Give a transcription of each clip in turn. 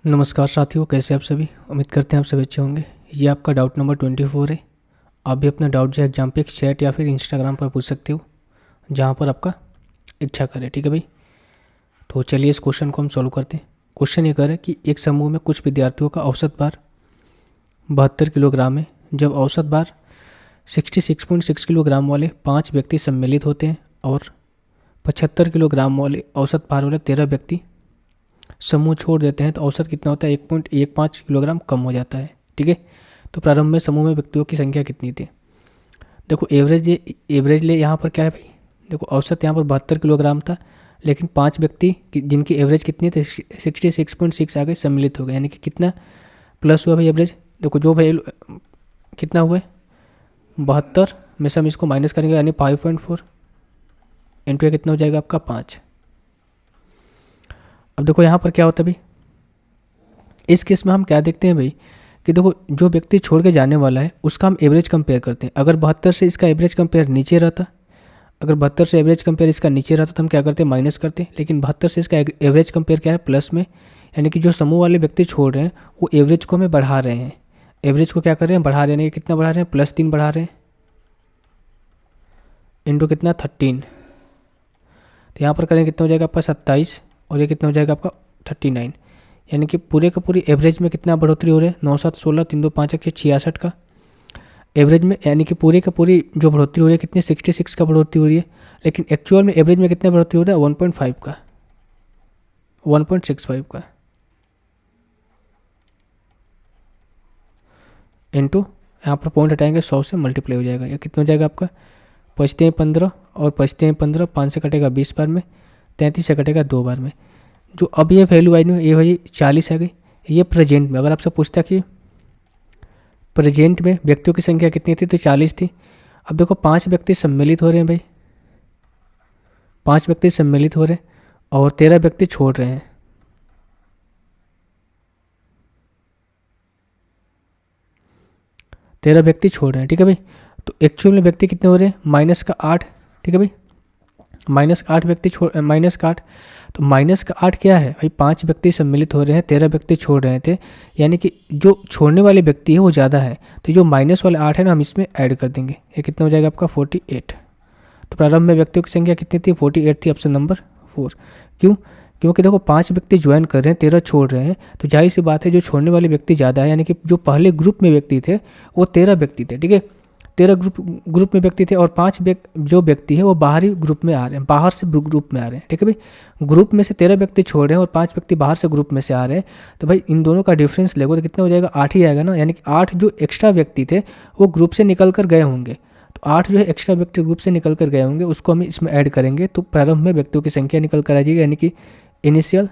नमस्कार साथियों, कैसे आप सभी। उम्मीद करते हैं आप सभी अच्छे होंगे। ये आपका डाउट नंबर 24 है। आप भी अपना डाउट जो है एग्जाम पे चैट या फिर इंस्टाग्राम पर पूछ सकते हो, जहाँ पर आपका इच्छा करे। ठीक है भाई, तो चलिए इस क्वेश्चन को हम सॉल्व करते हैं। क्वेश्चन ये करे कि एक समूह में कुछ विद्यार्थियों का औसत भार 72 किलोग्राम है। जब औसत भार 66.6 किलोग्राम वाले 5 व्यक्ति सम्मिलित होते हैं और 75 किलोग्राम वाले औसत भार वाले 13 व्यक्ति समूह छोड़ देते हैं, तो औसत कितना होता है? 1.15 किलोग्राम कम हो जाता है। ठीक है, तो प्रारंभ में समूह में व्यक्तियों की संख्या कितनी थी? देखो एवरेज ले यहाँ पर क्या है भाई। देखो औसत यहाँ पर 72 किलोग्राम था, लेकिन 5 व्यक्ति जिनकी एवरेज कितनी थी 66.6 आ गए, सम्मिलित हो गए, यानी कि कितना प्लस हुआ भाई एवरेज। देखो जो भाई कितना हुआ 72 में से हम इसको माइनस करेंगे, यानी 5.4 इंटू कितना हो जाएगा आपका 5। अब देखो यहाँ पर क्या होता है भाई, इस केस में हम क्या देखते हैं भाई कि देखो जो व्यक्ति छोड़ के जाने वाला है उसका हम एवरेज कंपेयर करते हैं। अगर 72 से इसका एवरेज कंपेयर नीचे रहता, अगर 72 से एवरेज कंपेयर इसका नीचे रहता तो हम क्या करते हैं? माइनस करते हैं। लेकिन 72 से इसका एवरेज कंपेयर क्या है? प्लस में, यानी कि जो समूह वाले व्यक्ति छोड़ रहे हैं वो एवरेज को हमें बढ़ा रहे हैं। एवरेज को क्या कर रहे हैं? बढ़ा रहे हैं। कितना बढ़ा रहे हैं? +3 बढ़ा रहे हैं, इंटू कितना 13। तो यहाँ पर करें कितना हो जाएगा आपका 27, और ये कितना हो जाएगा आपका 39। यानी कि पूरे का पूरी एवरेज में कितना बढ़ोतरी हो रही है? 9 7 16 3 2 5 1 66 का एवरेज में, यानी कि पूरी का पूरी जो बढ़ोतरी हो रही है कितनी 66 का बढ़ोतरी हो रही है। लेकिन एक्चुअल में एवरेज में कितना बढ़ोतरी हो रहा है? 1.5 का, 1.65 का, इंटू यहाँ पर पॉइंट हटाएंगे 100 से मल्टीप्लाई हो जाएगा। या कितना हो जाएगा आपका 25 15 और 25 15, 5 से कटेगा 20 बार में, 33 से कटेगा 2 बार में। जो अब ये वैल्यू आई ना, ये भाई 40 आ गई। ये प्रेजेंट में, अगर आपसे पूछता कि प्रेजेंट में व्यक्तियों की संख्या कितनी थी, तो 40 थी। अब देखो 5 व्यक्ति सम्मिलित हो रहे हैं भाई, 5 व्यक्ति सम्मिलित हो रहे हैं और 13 व्यक्ति छोड़ रहे हैं। ठीक है भाई, तो एक्चुअल में व्यक्ति कितने हो रहे हैं? -8। ठीक है भाई, -8 व्यक्ति -8। तो -8 क्या है भाई? 5 व्यक्ति सम्मिलित हो रहे हैं, 13 व्यक्ति छोड़ रहे थे, यानी कि जो छोड़ने वाले व्यक्ति है वो ज़्यादा है। तो जो माइनस वाले 8 है ना, हम इसमें ऐड कर देंगे। ये कितना हो जाएगा आपका 48। तो प्रारंभ में व्यक्तियों की संख्या कितनी थी? 48 थी, ऑप्शन नंबर 4। क्यों? क्योंकि देखो 5 व्यक्ति ज्वाइन कर रहे हैं, 13 छोड़ रहे हैं, तो जाहिर सी बात है जो छोड़ने वाले व्यक्ति ज़्यादा है, यानी कि जो पहले ग्रुप में व्यक्ति थे वो 13 व्यक्ति थे। ठीक है, 13 ग्रुप में व्यक्ति थे, और 5 जो व्यक्ति है वो बाहरी ग्रुप में आ रहे हैं, बाहर से ग्रुप में आ रहे हैं। ठीक है भाई, ग्रुप में से 13 व्यक्ति छोड़ रहे हैं और 5 व्यक्ति बाहर से ग्रुप में से आ रहे हैं। तो भाई इन दोनों का डिफरेंस लेगो तो कितना हो जाएगा? 8 ही आएगा ना। यानी कि 8 जो एक्स्ट्रा व्यक्ति थे वो ग्रुप से निकल कर गए होंगे। तो 8 जो है एक्स्ट्रा व्यक्ति ग्रुप से निकल कर गए होंगे, उसको हम इसमें ऐड करेंगे, तो प्रारंभ में व्यक्तियों की संख्या निकल कर आ जाएगी। यानी कि इनिशियल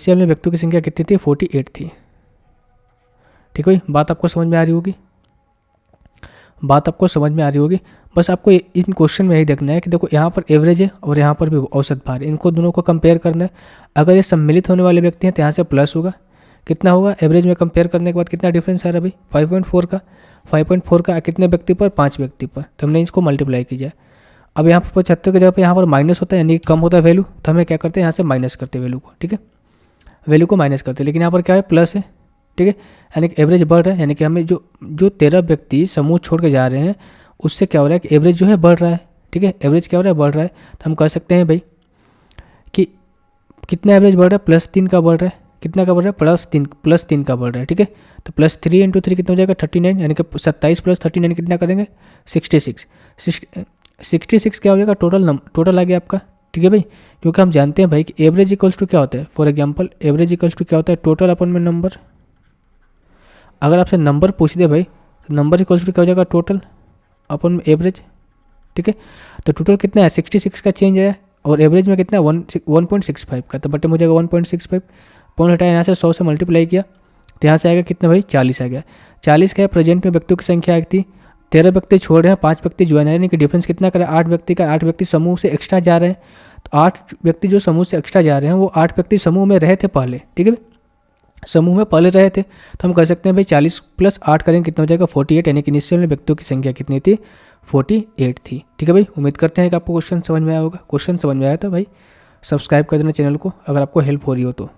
में व्यक्तियों की संख्या कितनी थी? 48 थी। ठीक है, बात आपको समझ में आ रही होगी? बस आपको इन क्वेश्चन में यही देखना है कि देखो यहाँ पर एवरेज है और यहाँ पर भी औसत भार है, इनको दोनों को कंपेयर करना है। अगर ये सम्मिलित होने वाले व्यक्ति हैं तो यहाँ से प्लस होगा, कितना होगा एवरेज में कंपेयर करने के बाद? कितना डिफरेंस आ रहा है भाई? 5.4 का कितने व्यक्ति पर? 5 व्यक्ति पर। तो हमने इसको मल्टीप्लाई किया। अब यहाँ पर 75 की जगह पर यहाँ पर माइनस होता है, यानी कम होता है वैल्यू, तो हमें क्या करते हैं? यहाँ से माइनस करते हैं वैल्यू को। ठीक है, वैल्यू को माइनस करते हैं, लेकिन यहाँ पर क्या है? प्लस है। ठीक है, यानी कि एवरेज बढ़ रहा है, यानी कि हमें जो 13 व्यक्ति समूह छोड़ के जा रहे हैं उससे क्या हो रहा है कि एवरेज जो है बढ़ रहा है। ठीक है, एवरेज क्या हो रहा है? बढ़ रहा है। तो हम कह सकते हैं भाई कि कितना एवरेज बढ़ रहा है? +3 का बढ़ रहा है। कितना का बढ़ रहा है? +3 का बढ़ रहा है। ठीक है, तो +3 × 3 कितना हो जाएगा? 39, यानी कि 27 + 39 कितना करेंगे? 66। 66 क्या हो जाएगा? टोटल आ गया आपका। ठीक है भाई, क्योंकि हम जानते हैं भाई कि एवरेज इक्वल्स टू क्या होता है। For example average equals to क्या होता है? टोटल अपन में नंबर। अगर आपसे नंबर पूछ दे भाई तो नंबर इक्वल्स टू क्या हो जाएगा? टोटल अपन में एवरेज। ठीक है, तो टोटल कितना है? 66 का चेंज है, और एवरेज में कितना है? 1.65 का। तो बटे में हो जाएगा 1.65। पॉइंट हटाया, यहाँ से 100 से मल्टीप्लाई किया, तो यहाँ से आएगा कितना भाई? 40 आ गया। 40 का है प्रेजेंट में व्यक्तियों की संख्या आई थी, 13 व्यक्ति छोड़ रहे हैं, 5 व्यक्ति ज्वाइन है, यानी कि डिफरेंस कितना करें? 8 व्यक्ति का। 8 व्यक्ति समूह से एक्स्ट्रा जा रहे हैं, तो 8 व्यक्ति जो समूह से एक्स्ट्रा जा रहे हैं वो 8 व्यक्ति समूह में रहे थे पहले। ठीक है, समूह में पहले रहे थे, तो हम कह सकते हैं भाई 40 + 8 करेंगे, कितना हो जाएगा? 48, यानी कि इनिशियल में व्यक्तियों की संख्या कितनी थी? 48 थी। ठीक है भाई, उम्मीद करते हैं कि आपको क्वेश्चन समझ में आया होगा। क्वेश्चन समझ में आया था भाई सब्सक्राइब कर देना चैनल को अगर आपको हेल्प हो रही हो तो।